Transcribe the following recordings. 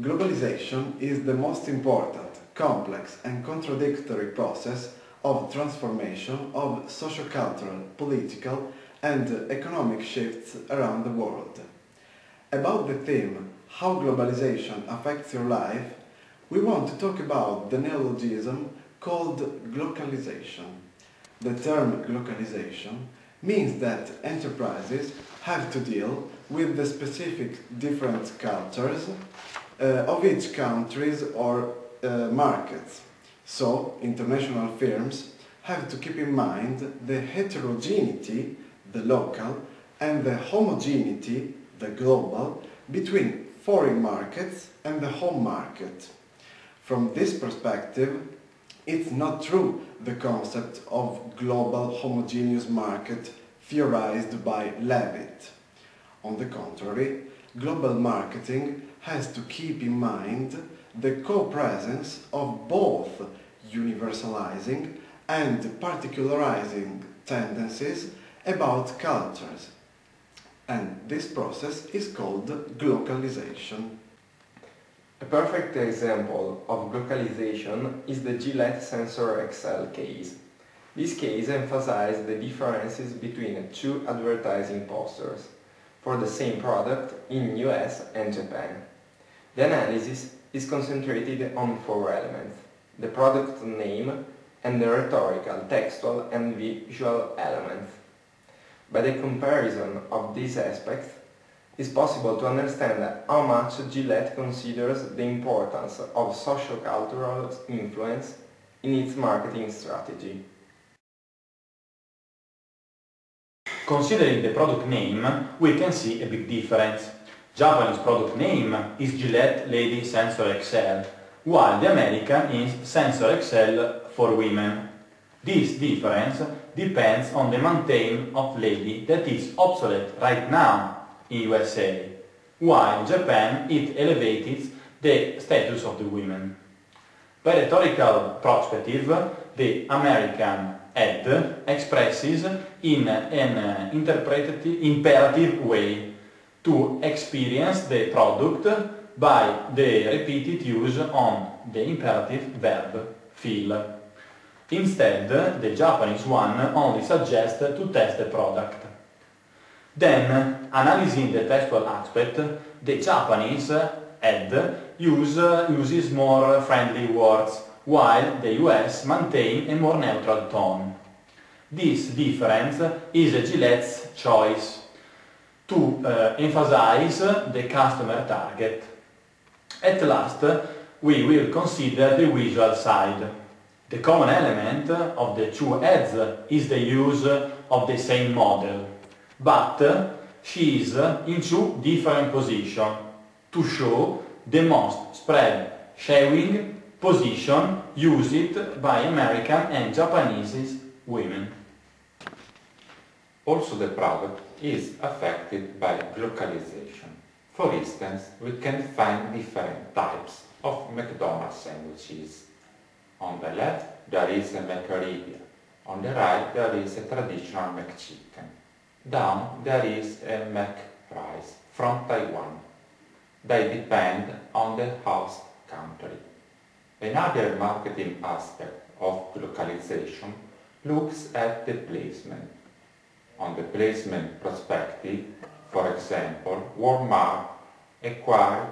Globalization is the most important, complex and contradictory process of transformation of socio-cultural, political and economic shifts around the world. About the theme, how globalization affects your life, we want to talk about the neologism called globalization. The term globalization means that enterprises have to deal with the specific different cultures of each countries or markets. So, international firms have to keep in mind the heterogeneity, the local, and the homogeneity, the global, between foreign markets and the home market. From this perspective, it's not true the concept of global homogeneous market theorized by Levitt. On the contrary, global marketing has to keep in mind the co-presence of both universalizing and particularizing tendencies about cultures. And this process is called globalization. A perfect example of globalization is the Gillette Sensor XL case. This case emphasizes the differences between two advertising posters for the same product in US and Japan. The analysis is concentrated on four elements: the product name and the rhetorical, textual and visual elements. By the comparison of these aspects, it's possible to understand how much Gillette considers the importance of socio-cultural influence in its marketing strategy. Considering the product name, we can see a big difference. Japanese product name is Gillette Lady Sensor XL, while the American is Sensor XL for women. This difference depends on the maintain of lady that is obsolete right now in USA, while in Japan it elevates the status of the women. By rhetorical perspective, the American ad expresses in an imperative way to experience the product by the repeated use on the imperative verb feel. Instead, the Japanese one only suggests to test the product. Then, analyzing the textual aspect, the Japanese ad uses more friendly words, while the US maintains a more neutral tone. This difference is Gillette's choice to emphasize the customer target. At last, we will consider the visual side. The common element of the two ads is the use of the same model, but she is in two different positions to show the most spread showing position used by American and Japanese women. Also, the product is affected by globalization. For instance, we can find different types of McDonald's sandwiches. On the left there is a McCaribbean, on the right there is a traditional McChicken. Down there is a McFries from Taiwan. They depend on the host country. Another marketing aspect of globalization looks at the placement. On the placement perspective, for example, Walmart acquired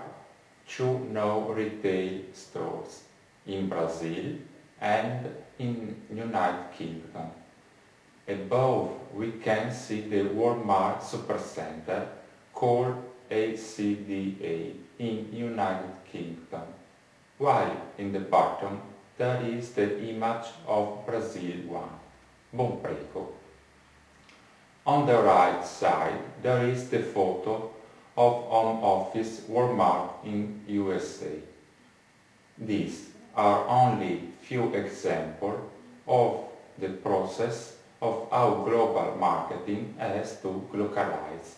two new retail stores in Brazil and in United Kingdom. Above we can see the Walmart Supercenter called ACDA in United Kingdom, while in the bottom there is the image of Brazil one, Bom Preço. On the right side there is the photo of home office Walmart in USA. These are only few examples of the process of how global marketing has to globalize.